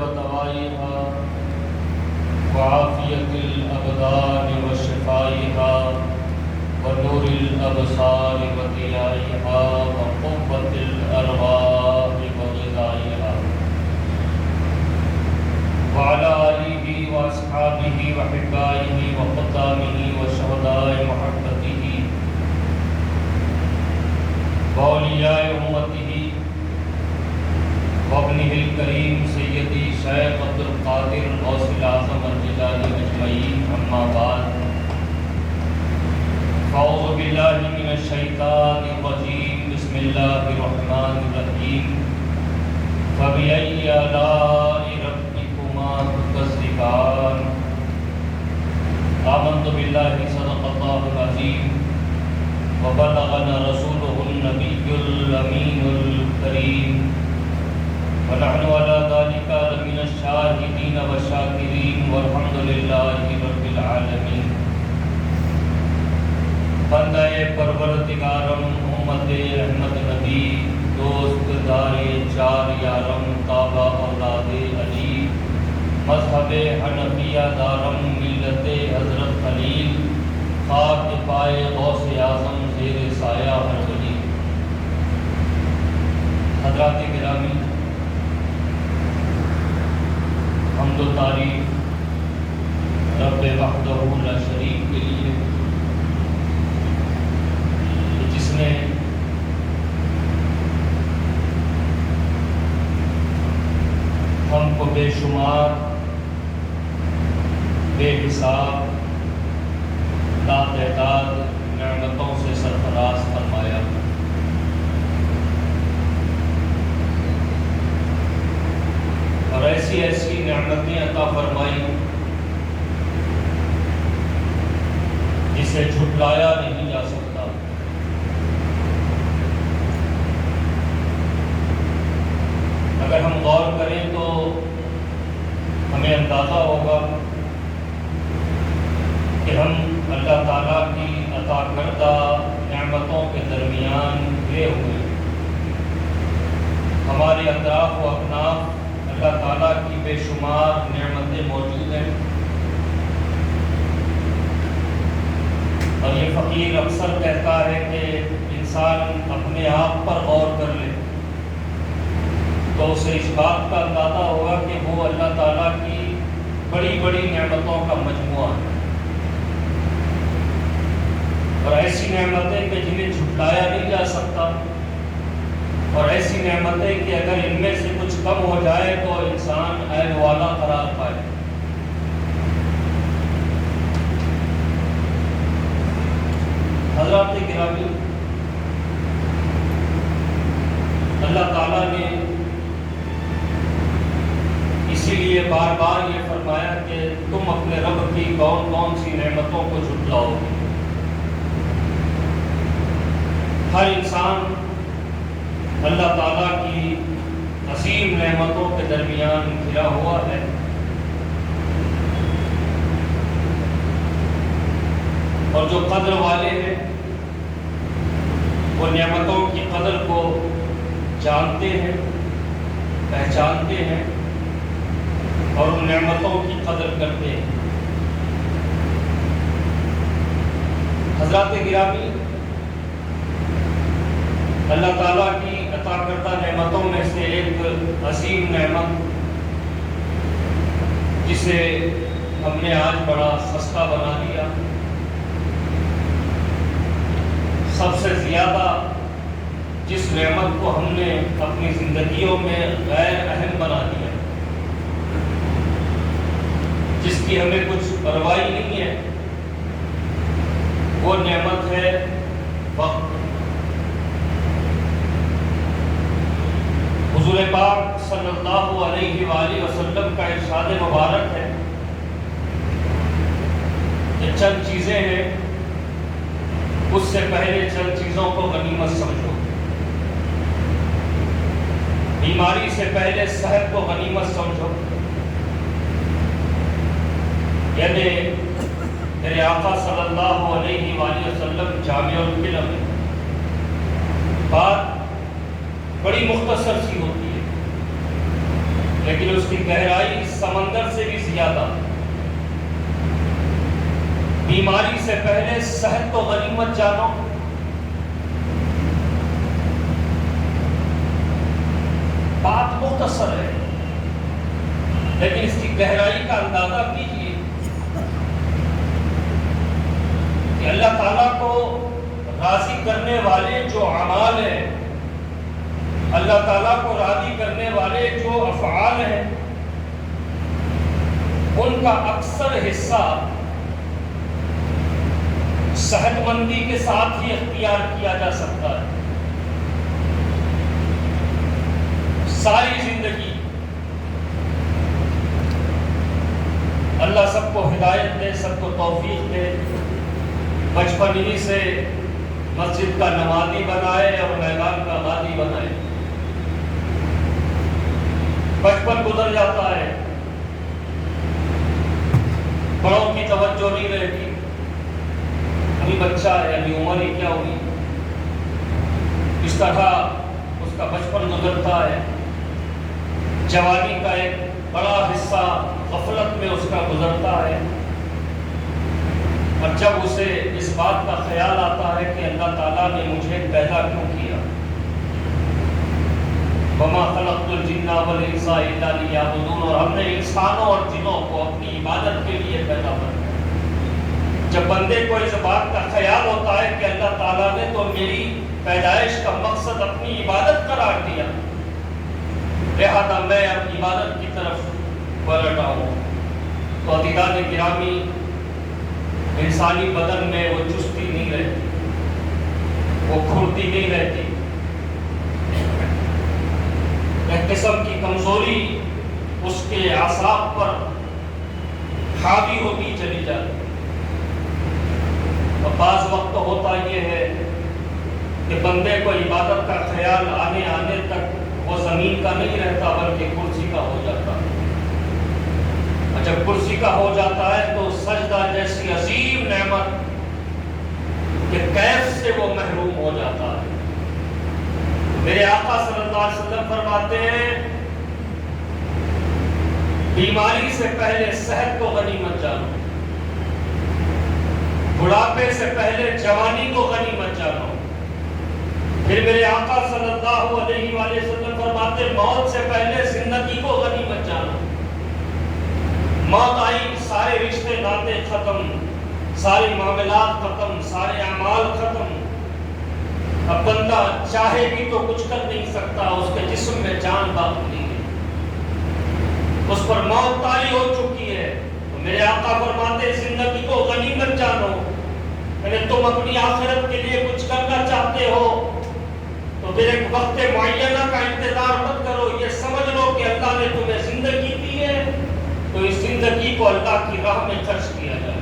ودوائها وعافية الأبدان وشفائها ونور الأبصار وضيائها وقوة الأرواح وغذائها وعلى آله وأصحابه وأحبائه وخدامه وشهداء محبته وأولياء أمته وابنه الكريم سيدي شيخ عبد القادر غوث الأعظم الجیلانی أجمعين أما بعد فأعوذ بالله من الشيطان الرجيم بسم الله الرحمن الرحيم فبأي آلاء ربكما تكذبان آمنت بالله صدق الله العظيم وبلغنا رسوله النبي الأمين الكريم ونحن على ذلك لمن الشاهدين والشاكرين والحمد لله رب العالمين بندہ پروردگارم امت احمد نبی دوست دار چار یارم کعبہ اولاد علی مذہب حنفیہ دارم ملت حضرت خلیل خاک پائے غوث اعظم زیر سایہ ہر ولی حضرات گرامی حمد و تعریف رب وحدہ لا شریک کے لیے جس نے ہم کو بے شمار بے حساب لا تعداد نعمتوں سے سرفراز فرمایا اور ایسی ایسی نعمتیں عطا فرمائی جسے جھٹلایا نہیں جا سکتا۔ اگر ہم غور کریں تو ہمیں اندازہ ہوگا کہ ہم اللہ تعالیٰ کی عطا کردہ نعمتوں کے درمیان گرے ہوئے، ہمارے اطراف و اکناف اللہ تعالیٰ کی بے شمار نعمتیں موجود ہیں، اور یہ فقیر اکثر کہتا ہے کہ انسان اپنے آپ پر غور کر لے تو اسے اس بات کا اندازہ ہوگا کہ وہ اللہ تعالیٰ کی بڑی بڑی نعمتوں کا مجموعہ ہے، اور ایسی نعمتیں کہ جنہیں جھٹلایا نہیں جا سکتا، اور ایسی نعمتیں کہ اگر ان میں سے کچھ کم ہو جائے تو انسان عیب والا قرار پائے۔ حضرات گرامی، اللہ تعالیٰ نے اسی لیے بار بار یہ فرمایا کہ تم اپنے رب کی کون کون سی نعمتوں کو جھٹلاؤ گے۔ ہر انسان اللہ تعالیٰ کی عظیم نعمتوں کے درمیان گھرا ہوا ہے، اور جو قدر والے ہیں وہ نعمتوں کی قدر کو جانتے ہیں، پہچانتے ہیں اور ان نعمتوں کی قدر کرتے ہیں۔ حضرات گرامی، اللہ تعالیٰ کی عطا کردہ نعمتوں میں سے ایک عظیم نعمت جسے ہم نے آج بڑا سستا بنا دیا، سب سے زیادہ جس نعمت کو ہم نے اپنی زندگیوں میں غیر اہم بنا دیا، جس کی ہمیں کچھ پرواہ نہیں ہے، وہ نعمت ہے وقت۔ حضور پاک صلی اللہ علیہ وآلہ وسلم کا ارشاد مبارک ہے کہ چند چیزیں ہیں، اس سے پہلے چند چیزوں کو غنیمت سمجھو۔ بیماری سے پہلے صحت کو غنیمت سمجھو، یعنی میرے آقا صلی اللہ علیہ وآلہ وسلم جامع الکلم بات بڑی مختصر سی ہوتی ہے، لیکن اس کی گہرائی سمندر سے بھی زیادہ۔ بیماری سے پہلے صحت کو غنیمت جانو، بات مختصر ہے لیکن اس کی گہرائی کا اندازہ کیجیے کہ اللہ تعالیٰ کو راضی کرنے والے جو اعمال ہیں، اللہ تعالیٰ کو راضی کرنے والے جو افعال ہیں، ان کا اکثر حصہ صحت مندی کے ساتھ ہی اختیار کیا جا سکتا ہے۔ ساری زندگی اللہ سب کو ہدایت دے، سب کو توفیق دے، بچپن ہی سے مسجد کا نمازی بنائے اور میدان کا غازی بنائے۔ بچپن گزر جاتا ہے، بڑوں کی توجہ نہیں رہتی، ابھی بچہ ہے، ابھی عمر ہی کیا ہوئی، اس طرح اس کا بچپن گزرتا ہے۔ جوانی کا ایک بڑا حصہ غفلت میں اس کا گزرتا ہے، اور جب اسے اس بات کا خیال آتا ہے کہ اللہ تعالیٰ نے مجھے پیدا کیوں کیا، وَمَا خَلَقْتُ الْجِنَّ وَالْإِنسَ إِلَّا لِيَعْبُدُونَ، اور ہم نے انسانوں اور جنوں کو اپنی عبادت کے لیے پیدا کیا۔ جب بندے کو اس بات کا خیال ہوتا ہے کہ اللہ تعالیٰ نے تو میری پیدائش کا مقصد اپنی عبادت قرار دیا، لہذا میں اب عبادت کی طرف پلٹ آؤں، تو عزیزان گرامی، انسانی بدن میں وہ چستی نہیں رہتی، وہ پھرتی نہیں رہتی، ایک قسم کی کمزوری اس کے اعصاب پر حاوی ہوتی چلی جاتی۔ اور بعض وقت ہوتا یہ ہے کہ بندے کو عبادت کا خیال آنے تک وہ زمین کا نہیں رہتا بلکہ کرسی کا ہو جاتا ہے، اور جب کرسی کا ہو جاتا ہے تو سجدہ جیسی عظیم نعمت کے کیف سے وہ محروم ہو جاتا ہے۔ میرے آقا صلی اللہ علیہ وسلم فرماتے ہیں، بیماری سے پہلے صحت کو غنیمت جانو، بڑھاپے سے پہلے جوانی کو غنیمت جانو۔ پھر میرے آقا صلی اللہ علیہ وآلہ وسلم فرماتے ہیں، موت سے پہلے زندگی کو غنیمت جانو۔ موت آئی، سارے رشتے ناطے ختم، سارے معاملات ختم، سارے اعمال ختم، اب بندہ چاہے بھی تو کچھ کر نہیں سکتا، اس کے جسم میں جان باقی نہیں ہے، اس پر موت طاری ہو چکی ہے۔ تو میرے آقا فرماتے ہیں، زندگی کو غنیمت جانو، یعنی تم اپنی آخرت کے لیے کچھ کرنا چاہتے ہو تو پھر ایک وقت معینہ کا انتظار مت کرو، یہ سمجھ لو کہ اللہ نے تمہیں زندگی دی ہے تو اس زندگی کو اللہ کی راہ میں خرچ کیا جائے،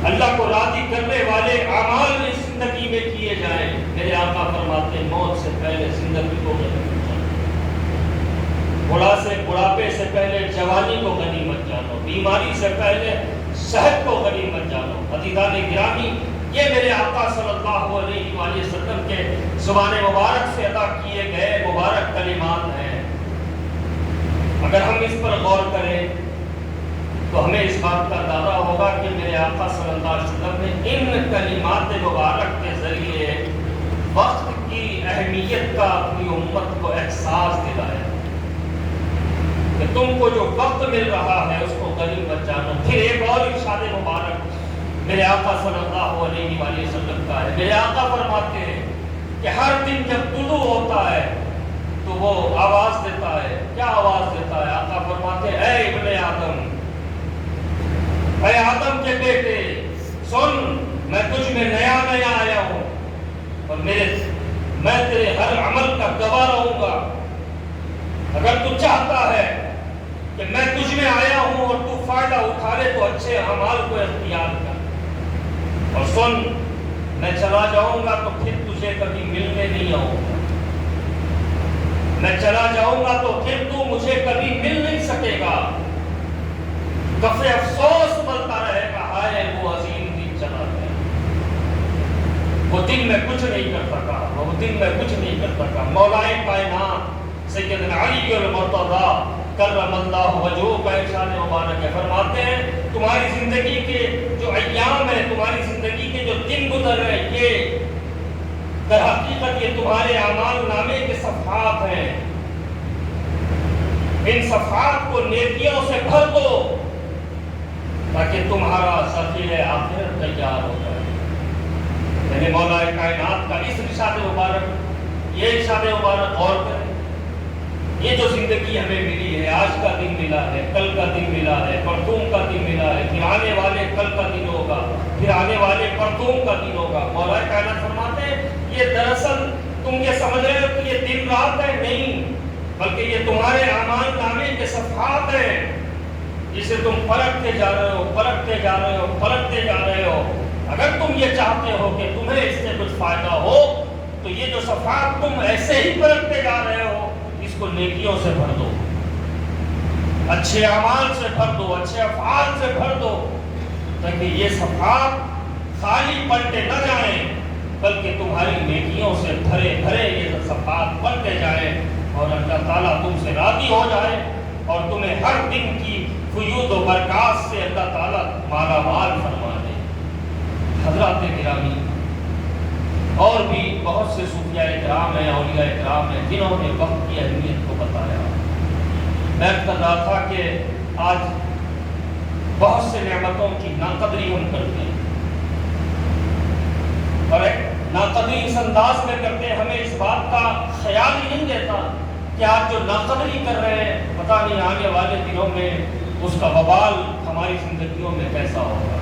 اللہ کو راضی کرنے والے اعمال اس زندگی میں کیے جائیں۔ میرے آقا فرماتے ہیں، موت سے پہلے زندگی کو غنیمت جانو، بڑھاپے سے پہلے جوانی کو غنیمت جانو، بیماری سے پہلے صحت کو غنیمت جانو۔ عزیزان گرامی، یہ میرے آقا صلی اللہ علیہ وآلہ وسلم کے زبان مبارک سے ادا کیے گئے مبارک کلمات ہیں۔ اگر ہم اس پر غور کریں تو ہمیں اس بات کا اندازہ ہوگا کہ میرے آقا صلی اللہ علیہ وسلم نے ان کلمات مبارک کے ذریعے وقت کی اہمیت کا اپنی امت کو احساس دلایا کہ تم کو جو وقت مل رہا ہے اس کو غنیمت جانو۔ پھر ایک اور ارشاد مبارک میرے آقا صلی اللہ علیہ وآلہ وسلم کا ہے۔ میرے آقا فرماتے ہیں کہ ہر دن جب طلوع ہوتا ہے تو وہ آواز دیتا ہے، کیا آواز دیتا ہے؟ آقا فرماتے ہیں، اے ابن آدم، اے آدم کے بیٹے، سن، میں تجھ میں نیا آیا ہوں اور میں تیرے ہر عمل کا گواہ رہوں گا۔ اگر تو چاہتا ہے کہ میں تجھ میں آیا ہوں اور تو فائدہ اٹھا لے تو اچھے اعمال کو اختیار کر، اور سن، میں چلا جاؤں گا تو پھر تجھے کبھی ملنے نہیں آؤں گا، میں چلا جاؤں گا تو پھر تو مجھے کبھی مل نہیں سکے گا، کفِ افسوس بنتا رہے گا، ہائے وہ عظیم دن چلا گیا، وہ دن میں کچھ نہیں کر سکا، وہ دن میں کچھ نہیں کر سکا۔ مولا کائنات سیدنا علی المرتضی کرم اللہ وجہہ کا ارشاد مبارک ہے، فرماتے ہیں تمہاری زندگی کے جو ایام ہیں، تمہاری زندگی کے جو دن گزر رہے ہیں، یہ در حقیقت یہ تمہارے اعمال نامے کے صفحات ہیں، ان صفحات کو نیکیوں سے بھر دو تاکہ تمہارا ذخیرہ آخرت تیار ہو جائے۔ یعنی مولا کائنات کا اس ارشاد مبارک، یہ ارشاد مبارک غور کریں، یہ جو زندگی ہمیں ملی ہے، آج کا دن ملا ہے، کل کا دن ملا ہے، پرتوں کا دن ملا ہے، پھر آنے والے کل کا دن ہوگا، پھر آنے والے پرتوں کا دن ہوگا۔ مولا کائنات فرماتے ہیں یہ دراصل تم یہ سمجھ رہے ہو کہ یہ دن رات ہے، نہیں، بلکہ یہ تمہارے اعمال نامے کے صفحات ہیں جسے تم پلٹتے جا رہے ہو، پلٹتے جا رہے ہو، پلٹتے جا رہے ہو۔ اگر تم یہ چاہتے ہو کہ تمہیں اس سے کچھ فائدہ ہو تو یہ جو صفحات تم ایسے ہی پلٹتے جا رہے ہو اس کو نیکیوں سے بھر دو، اچھے اعمال سے بھر دو، اچھے افعال سے بھر دو، تاکہ یہ صفحات خالی پلٹے نہ جائیں بلکہ تمہاری نیکیوں سے بھرے بھرے یہ صفحات پلٹے جائیں اور اللہ تعالیٰ تم سے راضی ہو جائے اور تمہیں ہر دن کی فیوض و برکات سے اللہ تعالیٰ مالا مال فرما دے۔ حضرات گرامی، اور بھی بہت سے صوفیاء کرام ہیں، اولیاء کرام ہیں جنہوں نے وقت کی اہمیت کو بتایا۔ میں کر رہا تھا کہ آج بہت سے نعمتوں کی ناقدری ہم کرتے ہیں اور ایک ناقدری اس انداز میں کرتے ہیں، ہمیں اس بات کا خیال ہی نہیں دیتا کہ آج جو ناقدری کر رہے ہیں پتہ نہیں آنے والے دنوں میں اس کا وبال ہماری زندگیوں میں کیسا ہوگا،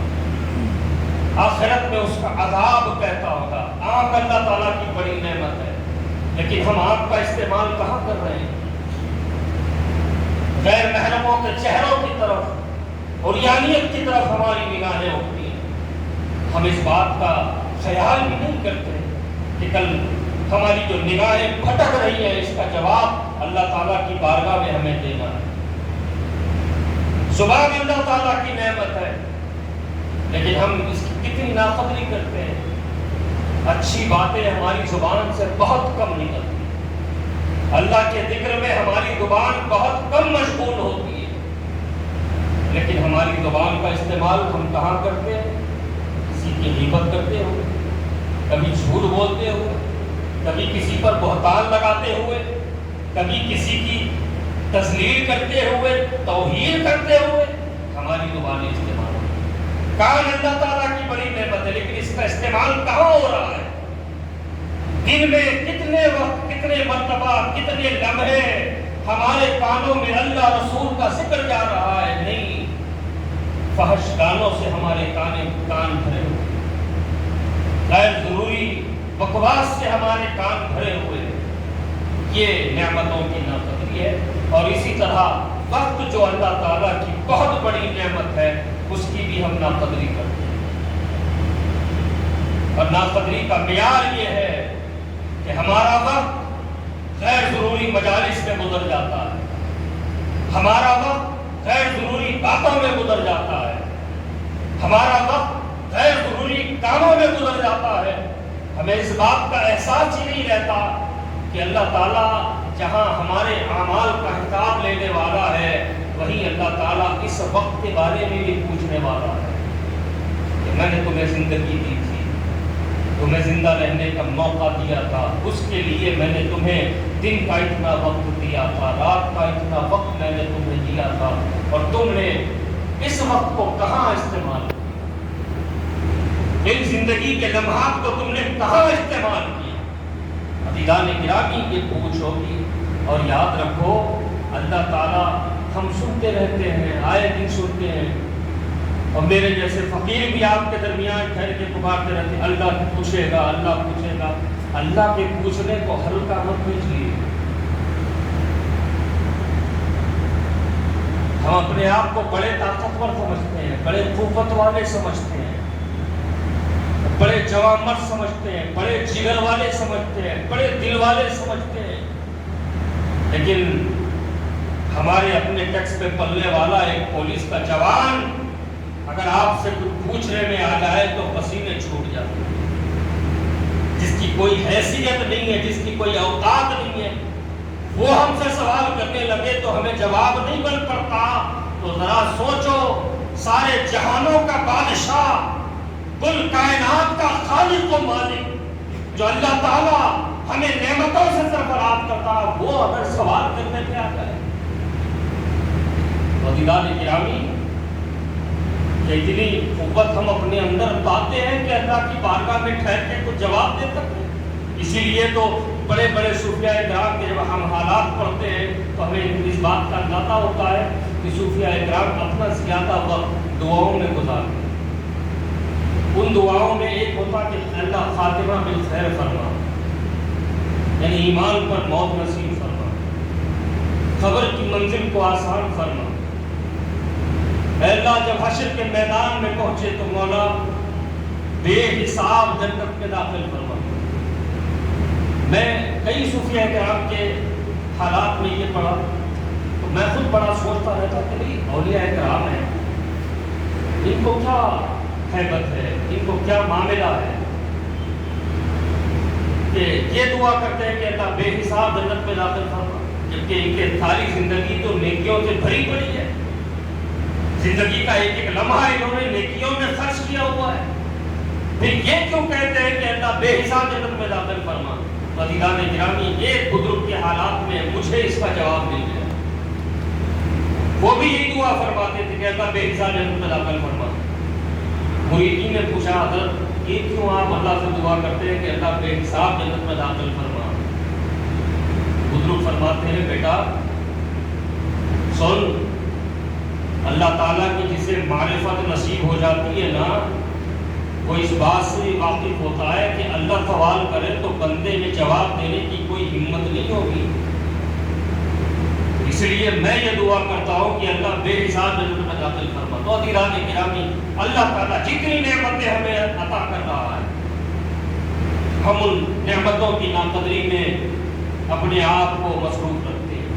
آخرت میں اس کا عذاب کیسا ہوگا۔ آنکھ اللہ تعالیٰ کی بڑی نعمت ہے، لیکن ہم آنکھ کا استعمال کہاں کر رہے ہیں؟ غیر محرموں کے چہروں کی طرف اور یانیت کی طرف ہماری نگاہیں اٹھتی ہیں۔ ہم اس بات کا خیال بھی نہیں کرتے کہ کل ہماری جو نگاہیں بھٹک رہی ہیں اس کا جواب اللہ تعالیٰ کی بارگاہ میں ہمیں دینا ہے۔ زبان اللہ تعالیٰ کی نعمت ہے لیکن ہم اس کی کتنی ناقدری کرتے ہیں۔ اچھی باتیں ہماری زبان سے بہت کم نکلتی ہیں، اللہ کے ذکر میں ہماری زبان بہت کم مشغول ہوتی ہے، لیکن ہماری زبان کا استعمال ہم کہاں کرتے ہیں؟ کسی کی غیبت کرتے ہوئے، کبھی جھوٹ بولتے ہوئے، کبھی کسی پر بہتان لگاتے ہوئے، کبھی کسی کی تذلیل کرتے ہوئے، توہین کرتے ہوئے ہماری زبانیں استعمال ہوتی ہیں۔ کان اللہ تعالیٰ کی بڑی نعمت ہے لیکن اس کا استعمال کہاں ہو رہا ہے؟ دن میں کتنے وقت، کتنے مرتبہ، کتنے لمحے ہمارے کانوں میں اللہ رسول کا ذکر جا رہا ہے؟ نہیں، فحش گانوں سے ہمارے کان بھرے ہوئے، غیر ضروری بکواس سے ہمارے کان بھرے ہوئے۔ یہ نعمتوں کی ناقدری ہے۔ اور اسی طرح وقت جو اللہ تعالیٰ کی بہت بڑی نعمت ہے اس کی بھی ہم ناقدری کرتے ہیں، اور ناقدری کا معیار یہ ہے کہ ہمارا وقت غیر ضروری مجالس میں گزر جاتا ہے، ہمارا وقت غیر ضروری باتوں میں گزر جاتا ہے، ہمارا وقت غیر ضروری کاموں میں گزر جاتا ہے۔ ہمیں اس بات کا احساس ہی نہیں رہتا کہ اللہ تعالیٰ جہاں ہمارے اعمال کا حساب لینے والا ہے وہیں اللہ تعالیٰ اس وقت کے بارے میں بھی پوچھنے والا ہے کہ میں نے تمہیں زندگی دی تھی، تمہیں زندہ رہنے کا موقع دیا تھا، اس کے لیے میں نے تمہیں دن کا اتنا وقت دیا تھا، رات کا اتنا وقت میں نے تمہیں دیا تھا، اور تم نے اس وقت کو کہاں استعمال کیا؟ ان زندگی کے لمحات کو تم نے کہاں استعمال کیا؟ عزیزان گرامی یہ پوچھ ہوگی۔ اور یاد رکھو اللہ تعالیٰ، ہم سنتے رہتے ہیں، آئے دن سنتے ہیں، اور میرے جیسے فقیر بھی آپ کے درمیان ٹھہر کے پکارتے رہتے ہیں اللہ پوچھے گا، اللہ پوچھے گا۔ اللہ کے پوچھنے کو ہلکا مت لیجیے۔ ہم اپنے آپ کو بڑے طاقتور سمجھتے ہیں، بڑے قوت والے سمجھتے ہیں، بڑے جوان مرد سمجھتے ہیں، بڑے جگر والے سمجھتے ہیں، بڑے دل والے سمجھتے ہیں، لیکن ہمارے اپنے ٹیکس پہ پلنے والا ایک پولیس کا جوان اگر آپ سے کچھ پوچھنے میں آ جائے تو پسینے چھوٹ جاتے ہیں، جس کی کوئی حیثیت نہیں ہے، جس کی کوئی اوقات نہیں ہے، وہ ہم سے سوال کرنے لگے تو ہمیں جواب نہیں بن پڑتا، تو ذرا سوچو، سارے جہانوں کا بادشاہ، کل کائنات کا خالق و مالک، جو اللہ تعالیٰ ہمیں نعمتوں سے سرفراز کرتا، وہ اگر سوال کرنے پہ آ جائے، عزیزان گرامی، کہ اتنی قوت ہم اپنے اندر پاتے ہیں کہ اللہ کی بارگاہ میں ٹھہر کے کچھ جواب دے سکتے ہیں۔ اسی لیے تو بڑے بڑے صوفیاء کرام کے جب ہم حالات پڑھتے ہیں تو ہمیں اس بات کا اندازہ ہوتا ہے کہ صوفیاء کرام اپنا زیادہ وقت دعاؤں میں گزارتے ہیں۔ ان دعاؤں میں ایک ہوتا کہ اللہ خاتمہ بالخیر فرما، یعنی ایمان پر موت نصیب فرما، قبر کی منزل کو آسان فرما۔ اے اللہ جب حشر کے میدان میں پہنچے تو مولا بے حساب جنت میں داخل فرما۔ میں کئی صوفیاء کرام کے حالات میں یہ پڑھا تو میں خود بڑا سوچتا رہتا کہ بھئی اولیاء کرام ہیں، ان کو کیا ہیبت ہے، ان کو کیا معاملہ ہے کہ یہ دعا کرتے ہیں کہ اللہ بے حساب جنت میں داخل فرما، جبکہ ان کے ساری زندگی تو نیکیوں سے بھری پڑی ہے، زندگی کا ایک ایک لمحہ انہوں نے نیکیوں میں خرچ کیا ہوا ہے، پھر یہ کیوں کہتے ہیں کہ اللہ بے حساب جنت میں داخل فرما؟ عزیزان گرامی، ایک بزرگ کے حالات میں مجھے اس کا جواب مل گیا، وہ بھی یہی دعا فرماتے تھے کہ اللہ بے حساب جنت میں داخل فرما۔ مریدین نے پوچھا حضرت یہ کیوں آپ اللہ سے دعا کرتے ہیں کہ اللہ بے حساب جنت میں داخل فرما؟ بزرگ فرماتے ہیں بیٹا سن، اللہ تعالیٰ کی جسے معرفت نصیب ہو جاتی ہے نا، وہ اس بات سے واقف ہوتا ہے کہ اللہ سوال کرے تو بندے میں جواب دینے کی کوئی ہمت نہیں ہوگی، اس لیے میں یہ دعا کرتا ہوں کہ اللہ بے حساب جنت میں داخل فرما۔ تو عزیزان گرامی، اللہ تعالیٰ جتنی نعمتیں ہمیں عطا کر رہا ہے، ہم ان نعمتوں کی ناقدری میں اپنے آپ کو مصروف رکھتے ہیں،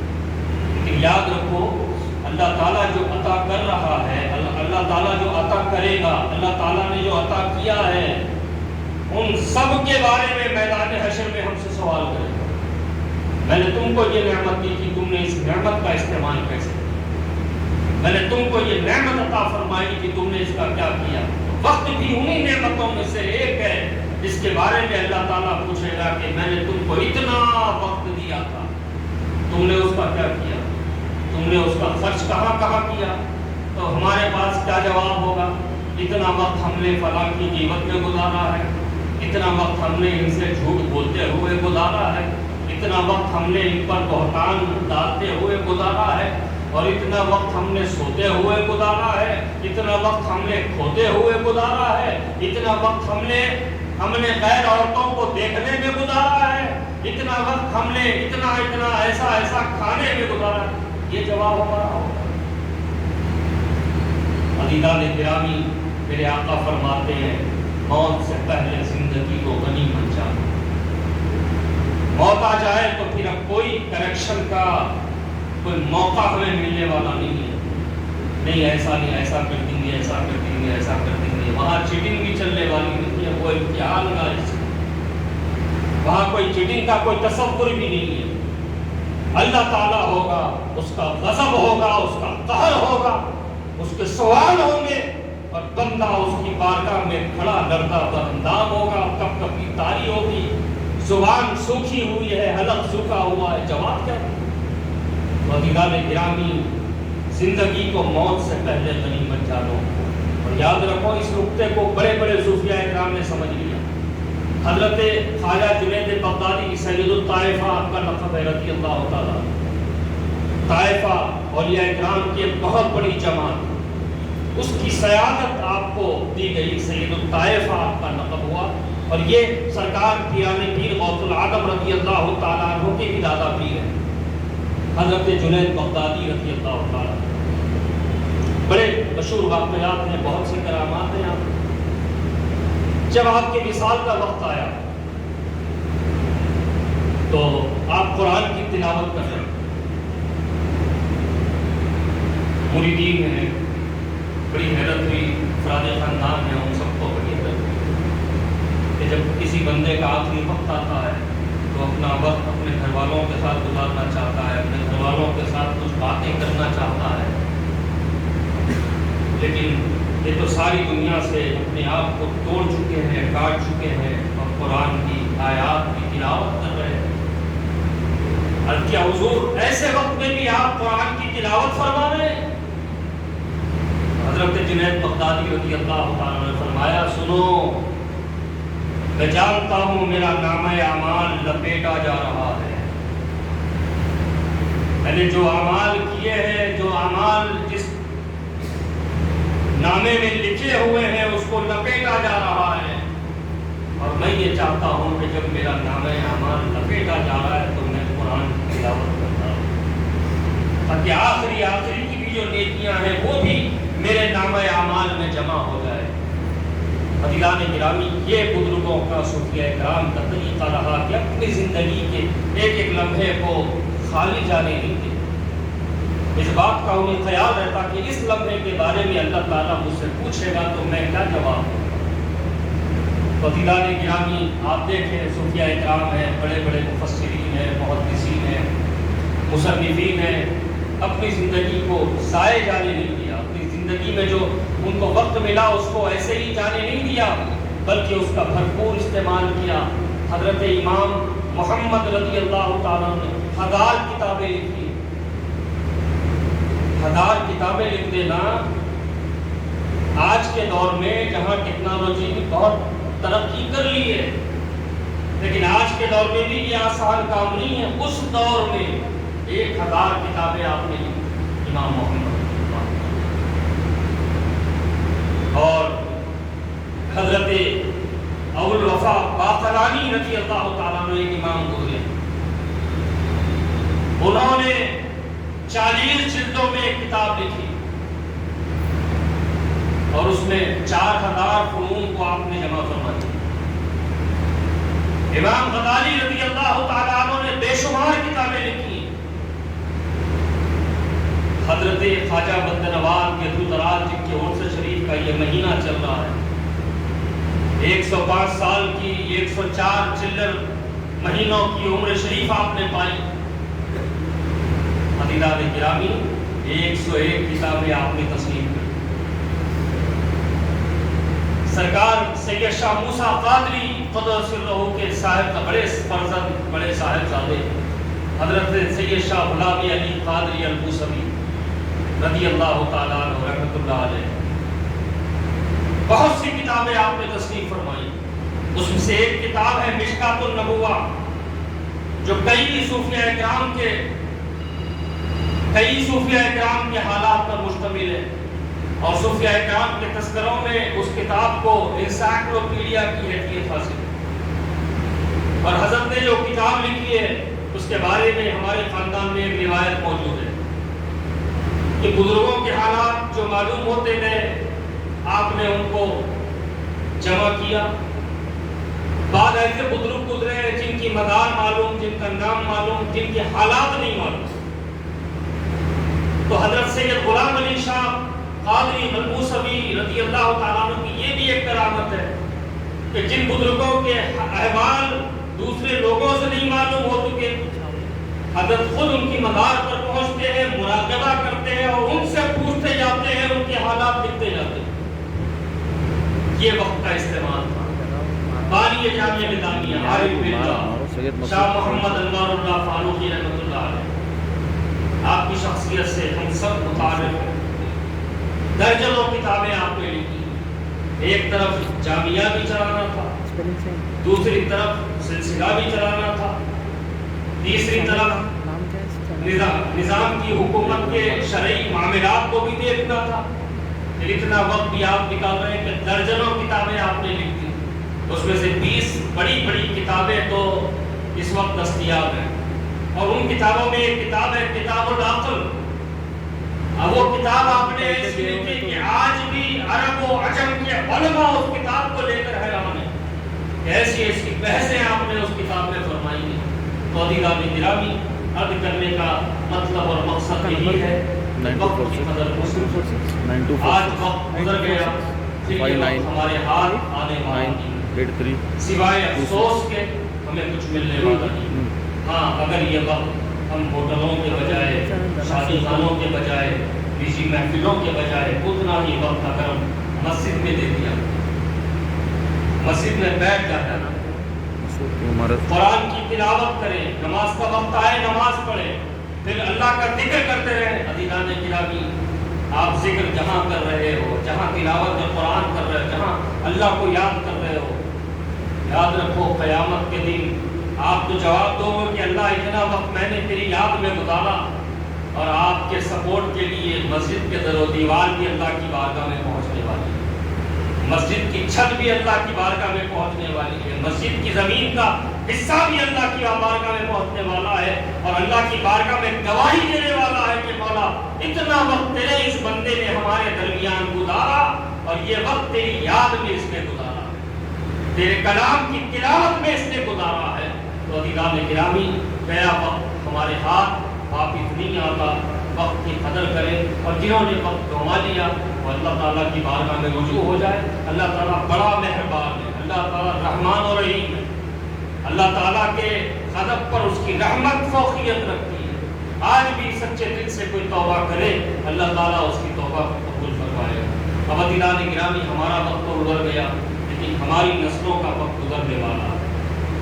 لیکن یاد رکھو اللہ تعالیٰ جو عطا کر رہا ہے، اللہ تعالیٰ جو عطا کرے گا، اللہ تعالیٰ نے جو عطا کیا ہے، ان سب کے بارے میں میدان حشر میں ہم سے سوال کرے گا۔ میں نے تم کو یہ نعمت دی تھی، تم نے اس نعمت کا استعمال کیسے کیا؟ میں نے تم کو یہ نعمت عطا فرمائی کہ تم نے اس کا کیا کیا؟ وقت بھی انہی نعمتوں میں سے ایک ہے جس کے بارے میں اللہ تعالیٰ پوچھے گا کہ میں نے تم کو اتنا وقت دیا تھا، تم نے اس کا کیا کیا؟ تم نے اس کا خرچ کہاں کہاں کیا؟ تو ہمارے پاس کیا جواب ہوگا؟ اتنا وقت ہم نے فلاں کی غیبت میں گزارا ہے، اتنا وقت ہم نے ان سے جھوٹ بولتے ہوئے گزارا ہے، اتنا وقت ہم نے ان پر بہتان ڈالتے ہوئے گزارا ہے، اور اتنا وقت ہم نے سوتے ہوئے گزارا ہے، اتنا وقت ہم نے کھوتے ہوئے گزارا ہے، اتنا وقت ہم نے غیر عورتوں کو دیکھنے میں گزارا ہے، اتنا وقت ہم نے اتنا ایسا کھانے میں گزارا ہے۔ یہ جواب ہمارا ہوگا۔ عزیزان گرامی، میرے آقا فرماتے ہیں موت سے پہلے زندگی کو غنیمت جانو۔ موت آ جائے تو پھر اب کوئی کریکشن کا کوئی موقع ہمیں ملنے والا نہیں ہے، نہیں ایسا نہیں، ایسا کر دیں گے، ایسا کر دیں گے، ایسا کر دیں گے۔ وہاں چیٹنگ بھی چلنے والی نہیں ہے، وہ امتحان کا وہاں کوئی چیٹنگ کا کوئی تصور بھی نہیں ہے۔ اللہ تعالیٰ ہوگا، اس کا غضب ہوگا، اس کا قہر ہوگا، اس کے سوال ہوں گے، اور بندہ اس کی بارگاہ میں کھڑا لڑتا برہمدام ہوگا، کب کبھی تاری ہوگی، زبان سوکھی ہوئی ہے، حلق سوکھا ہوا ہے، جواب کیا دیں؟ عزیزان گرامی، زندگی کو موت سے پہلے غنیمت جانو، اور یاد رکھو اس نقطے کو بڑے بڑے صوفیاء کرام نے سمجھ لیا۔ حضرت خواجہ جنید بغدادی سید الطائفہ آپ کا لقب ہے رضی اللہ تعالیٰ، طائفہ اولیاء کرام کی ایک بہت بڑی جماعت، اس کی سیادت آپ کو دی گئی، سید الطائفہ آپ کا لقب ہوا، اور یہ سرکار پیران پیر غوث العالم رضی اللہ تعالیٰ عنہ کے بھی دادا پیر ہیں، حضرت جنید بغدادی رضی اللہ تعالیٰ۔ بڑے مشہور واقعات ہیں، بہت سی کرامات ہیں۔ آپ جب آپ کے وصال کا وقت آیا تو آپ قرآن کی تلاوت کر رہے ہیں، مریدین ہیں، بڑی حیرت ہوئی، افراد خاندان ہیں، ان سب کو بڑی حیرت ہوئی کہ جب کسی بندے کا آخری وقت آتا ہے تو اپنا وقت اپنے گھر والوں کے ساتھ گزارنا چاہتا ہے، اپنے گھر والوں کے ساتھ کچھ باتیں کرنا چاہتا ہے، لیکن یہ تو ساری دنیا سے اپنے آپ کو توڑ چکے ہیں، کاٹ چکے ہیں اور قرآن کی آیات کی تلاوت کر رہے ہیں۔ اور کیا حضور ایسے وقت میں بھی آپ قرآن کی تلاوت فرما رہے ہیں؟ حضرت جنید بغدادی رضی اللہ تعالیٰ نے فرمایا، سنو، میں جانتا ہوں میرا نامہ اعمال لپیٹا جا رہا ہے، میں نے جو اعمال کیے ہیں، جو اعمال جس نامے میں لکھے ہوئے ہیں اس کو لپیٹا جا رہا ہے، اور میں یہ چاہتا ہوں کہ جب میرا نامہ اعمال لپیٹا جا رہا ہے تو میں قرآن کی تلاوت کرتا ہوں، تاکہ آخری کی بھی جو نیکیاں ہیں وہ بھی میرے نامہ اعمال میں جمع ہو جائے۔ عزیزان گرامی، یہ بزرگوں کا صوفیہ کرام کا طریقہ رہا کہ اپنی زندگی کے ایک ایک لمحے کو خالی جانے نہیں دیتے۔ اس بات کا انہیں خیال رہتا کہ اس لمحے کے بارے میں اللہ تعالیٰ مجھ سے پوچھے گا تو میں کیا جواب دوں گا۔ عزیزان گرامی، آپ دیکھیں صوفیہ کرام ہیں، بڑے بڑے مفسرین ہیں، محدثین ہیں، مصنفین ہیں، اپنی زندگی کو ضائع جانے نہیں دیا، اپنی زندگی میں جو ان کو وقت ملا اس کو ایسے ہی جانے نہیں دیا، بلکہ اس کا بھرپور استعمال کیا۔ حضرت امام محمد رضی اللہ تعالیٰ نے 1000 کتابیں لکھی۔ 1000 کتابیں لکھ دینا آج کے دور میں جہاں ٹیکنالوجی نے بہت ترقی کر لی ہے، لیکن آج کے دور میں بھی یہ آسان کام نہیں ہے۔ اس دور میں 1000 کتابیں آپ نے لکھی امام محمد، اور حضرت ابو الوفا باقلانی رضی اللہ تعالیٰ عنہ ایک امام گزرے، انہوں نے 40 جلدوں میں ایک کتاب لکھی اور اس میں 4000 فنون کو آپ نے جمع فرما دیا۔ امام غزالی رضی اللہ تعالیٰ عنہ نے بے شمار کتابیں لکھی۔ حضرت خواجہ بند نواز کے دراز جن کے عرس شریف کا یہ مہینہ چل رہا ہے، 105 سال کی 104 چلر مہینوں کی عمر شریف آپ نے پائی۔ عزیزان گرامی، 101 کتابیں آپ نے تصنیف کی۔ سرکار سید شاہ موسیٰ قادری قدس سرہ کے صاحب کا بڑے فرزند، بڑے صاحبزادے حضرت سید شاہ غلامی علی قادری البوسوی رضی اللہ تعالیٰ عنہ رحمۃ اللہ علیہ، بہت سی کتابیں آپ نے تصنیف فرمائی۔ اس میں سے ایک کتاب ہے مشکات النبوہ، جو کئی صوفیہ کرام کے حالات پر مشتمل ہے، اور صوفیہ کرام کے تذکروں میں اس کتاب کو انسائکلوپیڈیا کی حیثیت حاصل ہے۔ اور حضرت نے جو کتاب لکھی ہے اس کے بارے میں ہمارے خاندان میں ایک روایت موجود ہے کہ بزرگوں کے حالات جو معلوم ہوتے گئے آپ نے ان کو جمع کیا۔ بعد ایسے بزرگ گزرے جن کی مدار معلوم، جن کا نام معلوم، جن کے حالات نہیں معلوم۔ تو حضرت سید غلام علی شاہ قادری البوسوی رضی اللہ تعالیٰ عنہ کی یہ بھی ایک کرامت ہے کہ جن بزرگوں کے احوال دوسرے لوگوں سے نہیں معلوم ہو چکے، حضرت خود ان کی مزار پر پہنچتے ہیں، مراقبہ کرتے ہیں اور ان سے پوچھتے جاتے ہیں، ان کے حالات لکھتے جاتے ہیں۔ یہ وقت کا استعمال تھا۔ بانی جامعہ نظامیہ عارف باللہ شاہ محمد انوار اللہ فاروقی رحمۃ اللہ علیہ، آپ کی شخصیت سے ہم سب متعارف ہیں۔ درجنوں کتابیں آپ نے لکھی، ایک طرف جامعہ بھی چلانا تھا، دوسری طرف سلسلہ بھی چلانا تھا، تیسری طرف نظام کی حکومت کے شرعی معاملات کو بھی دیکھنا تھا۔ اتنا وقت بھی آپ نکال رہے ہیں کہ درجنوں کتابیں آپ نے لکھ دی، اس میں سے 20 بڑی بڑی کتابیں تو اس وقت دستیاب ہیں، اور ان کتابوں میں ایک کتاب ہے کتاب العقل۔ اب وہ کتاب آپ نے اس لکھی کہ آج بھی عرب و عجم کے علماء اس کتاب کو لے کر حیران ہیں، ایسی ایسی بحثیں آپ نے اس کتاب میں فرمائی ہیں۔ تو عزیزان گرامی، عرض کرنے کا مطلب اور مقصد یہی ہے، وقت کی قدر کرو۔ آج وقت گزر گیا، پھر یہ وقت ہمارے ہاتھ آنے والا نہیں، سوائے افسوس کے ہمیں کچھ ملنے والا نہیں. ہاں اگر یہ وقت ہم ہوٹلوں کے بجائے، شادی خانوں کے بجائے، نجی محفلوں کے بجائے اتنا ہی وقت اگر ہم مسجد میں دے دیا، مسجد میں بیٹھ جاتا نا، قرآن کی تلاوت کریں، نماز کا وقت آئے نماز پڑھیں، پھر اللہ کا ذکر کرتے رہیں. عزیزان گرامی، آپ ذکر جہاں کر رہے ہو، جہاں تلاوت قرآن کر رہے ہو، جہاں اللہ کو یاد کر رہے ہو، یاد رکھو قیامت کے دن آپ تو جواب دو گے کہ اللہ اتنا وقت میں نے تیری یاد میں گزارا، اور آپ کے سپورٹ کے لیے مسجد کے در و دیوار بھی اللہ کی بارگاہ میں پہنچنے والی ہے، مسجد کی چھت بھی اللہ کی بارگاہ میں پہنچنے والی ہے، مسجد کی زمین کا حصہ بھی اللہ کی بارگاہ میں پہنچنے والا ہے، اور اللہ کی بارگاہ میں گواہی دینے والا ہے کہ مولا اتنا وقت تیرے اس بندے نے ہمارے درمیان گزارا، اور یہ وقت تیری یاد میں اس نے گزارا، تیرے کلام کی تلاوت میں اس نے گزارا ہے. تو عزیزان گرامی، گیا وقت ہمارے ہاتھ واپس نہیں آتا، وقت کی قدر کریں، اور جنہوں نے وقت گنوا لیا وہ اللہ تعالیٰ کی بارگاہ میں رجوع ہو جائے. اللہ تعالیٰ بڑا مہربان ہے، اللہ تعالیٰ رحمان و رحیم ہے، اللہ تعالیٰ کے غضب پر اس کی رحمت فوقیت رکھتی ہے. آج بھی سچے دل سے کوئی توبہ کرے، اللہ تعالیٰ اس کی توبہ قبول فرمائے. اب عزیزان گرامی، ہمارا وقت تو گزر گیا، لیکن ہماری نسلوں کا وقت گزرنے والا ہے،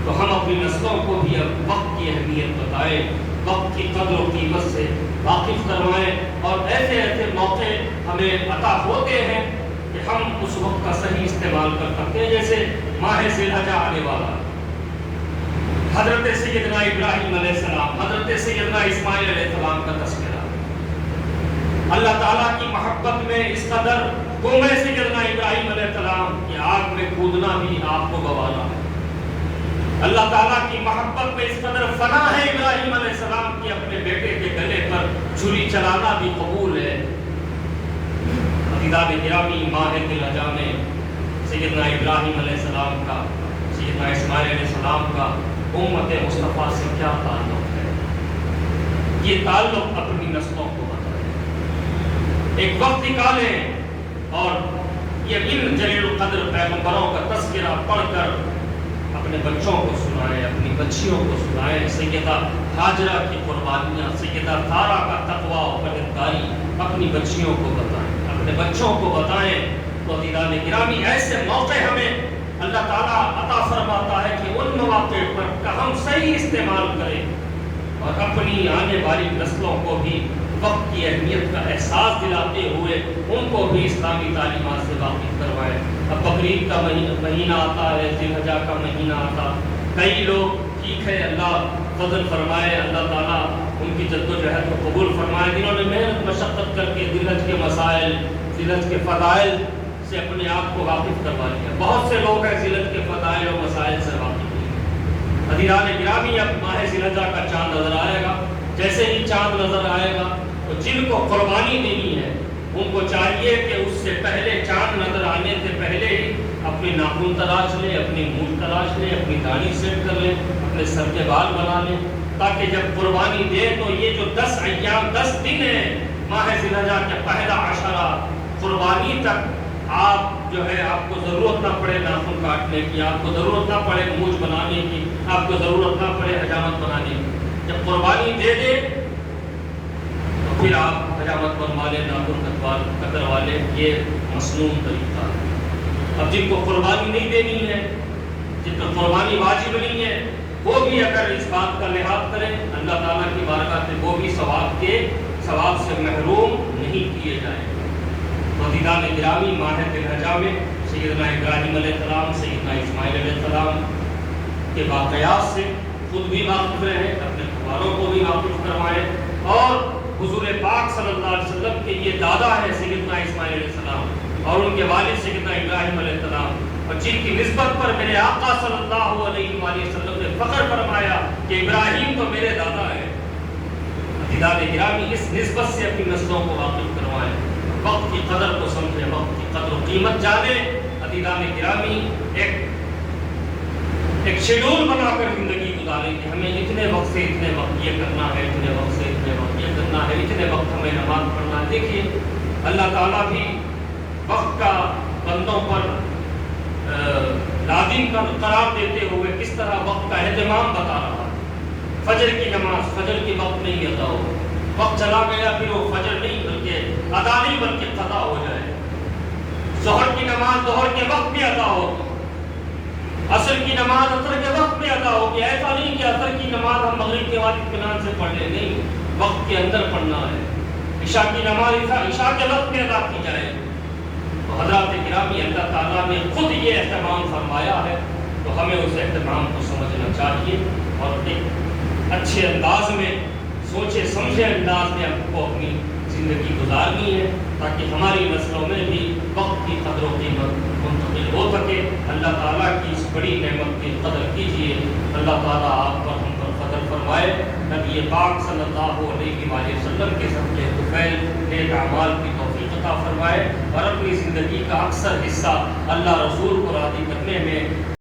تو ہم اپنی نسلوں کو بھی اب وقت کی اہمیت بتائیں، وقت کی قدر و قیمت سے واقف کروائیں، اور ایسے ایسے موقع ہمیں عطا ہوتے ہیں کہ ہم اس وقت کا صحیح استعمال کر سکتے ہیں. جیسے ماہ ذی الحجہ آنے والا، حضرت سیدنا ابراہیم علیہ السلام، حضرت سیدنا اسماعیل علیہ السلام کا تذکرہ. اللہ تعالیٰ کی محبت میں اس قدر قوم سیدنا ابراہیم علیہ السلام کی آگ میں کودنا بھی آپ کو گوارا ہے. اللہ تعالیٰ کی محبت میں اس قدر فنا ہے ابراہیم علیہ السلام کی، اپنے بیٹے کے گلے پر چھری چلانا بھی قبول ہے. عزیزان گرامی، ماہ ذی الحجہ میں سیدنا ابراہیم علیہ السلام کا، سیدنا اسماعیل علیہ السلام کا امت مصطفیٰ سے کیا تعلق ہے، یہ تعلق اپنی نسلوں کو بتائیں. ایک وقت نکالیں اور یہ ان جلیل القدر پیغمبروں کا تذکرہ پڑھ کر اپنے بچوں کو سنائیں، اپنی بچیوں کو سنائیں. سیدہ ہاجرہ کی قربانیاں، سیدہ سارہ کا تقویٰ و پرہیزگاری اپنی بچیوں کو بتائیں، اپنے بچوں کو بتائیں. تو عزیزان گرامی، ایسے موقع ہمیں اللہ تعالیٰ عطا فرماتا ہے کہ ان مواقع پر ہم صحیح استعمال کریں، اور اپنی آنے والی نسلوں کو بھی وقت کی اہمیت کا احساس دلاتے ہوئے ان کو بھی اسلامی تعلیمات سے واقف کروائیں. اب بقرعید کا مہینہ آتا ہے، ذی الحجہ کا مہینہ آتا، کئی لوگ ٹھیک ہے اللہ فضل فرمائے، اللہ تعالیٰ ان کی جد و جہد کو قبول فرمائے، جنہوں نے محنت مشقت کر کے ذی الحجہ کے مسائل، ذی الحجہ کے فضائل سے اپنے آپ کو واقف کروا لیا. بہت سے لوگ ہیں ذی الحجہ کے فضائل اور مسائل سے واقف نہیں. عزیزان گرامی، اب ماہ ذی الحجہ کا چاند نظر آئے گا. جیسے ہی چاند نظر آئے گا تو جن کو قربانی دینی ہے ان کو چاہیے کہ اس سے پہلے، چاند نظر آنے سے پہلے ہی اپنے ناخن تراش لیں، اپنی مونچھ تراش لیں، اپنی داڑھی سیٹ کر لیں، اپنے سر کے بال بنا لیں، تاکہ جب قربانی دیں تو یہ جو 10 ایام 10 دن ہیں ماہ ذی الحجہ کے پہلا عشرہ قربانی تک، آپ جو ہے آپ کو ضرورت نہ پڑے ناخن کاٹنے کی، آپ کو ضرورت نہ پڑے مونچھ بنانے کی، آپ کو ضرورت نہ پڑے حجامت بنانے کی. جب قربانی دے دے تو پھر آپ حجامت بنوا لیں، ناخن کتروا لیں. یہ مصنون طریقہ ہے. اب جن کو قربانی نہیں دینی ہے، جن پر قربانی واجب نہیں ہے، وہ بھی اگر اس بات کا لحاظ کریں اللہ تعالیٰ کی بارگاہ سے وہ بھی ثواب سے محروم نہیں کیے جائیں. تو عزیزان گرامی، ماہ ذی الحجہ میں سیدنا ابراہیم علیہ السلام، سیدنا اسماعیل علیہ السلام کے واقعات سے خود بھی واقف رہیں، اپنے گھروں کو بھی واقف کروائیں. اور حضور پاک صلی اللہ علیہ وسلم کے یہ دادا ہے سیدنا اسماعیل علیہ السلام، اور ان کے والد سیدنا ابراہیم علیہ السلام، اور جن کی نسبت پر میرے آقا صلی اللہ علیہ وآلہ وسلم نے فخر فرمایا کہ ابراہیم تو میرے دادا ہے. عزیزان گرامی، اس نسبت سے اپنی نسلوں کو واقف کروائیں، وقت کی قدر کو سمجھیں، وقت کی قدر و قیمت جانیں. عزیزان گرامی، ایک شیڈول بنا کر زندگی گزاریں کہ ہمیں اتنے وقت سے اتنے وقت یہ کرنا ہے، اتنے وقت سے اتنے وقت یہ کرنا ہے، اتنے وقت ہمیں نماز پڑھنا ہے. دیکھیے اللہ تعالیٰ بھی وقت کا بندوں پر لازم قرار دیتے ہوئے کس طرح وقت کا اہتمام بتا رہا ہے۔ فجر کی نماز فجر کے وقت نہیں ادا ہو، وقت چلا گیا پھر وہ فجر نہیں بلکہ ادا نہیں بلکہ قضا ہو جائے۔ ظہر کی نماز ظہر کے وقت میں ادا ہوگی، عصر کی نماز عصر کے وقت میں ادا ہوگی۔ ایسا نہیں کہ عصر کی نماز ہم مغرب کے بعد اطمینان سے پڑھ لیں، نہیں، وقت کے اندر پڑھنا ہے۔ عشاء کی نماز عشاء کے وقت میں ادا کی جائے۔ تو حضرات گرامی، اللہ تعالیٰ نے خود یہ اہتمام فرمایا ہے، تو ہمیں اس اہتمام کو سمجھنا چاہیے اور ایک اچھے انداز میں، سوچے سمجھے انداز میں ہم کو اپنی زندگی گزارنی ہے، تاکہ ہماری نسلوں میں بھی وقت کی قدر و قیمت منتقل ہو سکے۔ اللہ تعالیٰ کی اس بڑی نعمت کی قدر کیجیے، اللہ تعالیٰ آپ پر ہم پر فضل فرمائے، نبی پاک صلی اللہ علیہ وآلہ وسلم کے صدقے طفیل نیک اعمال کی توفیق عطا فرمائے، اور اپنی زندگی کا اکثر حصہ اللہ رسول کو راضی کرنے میں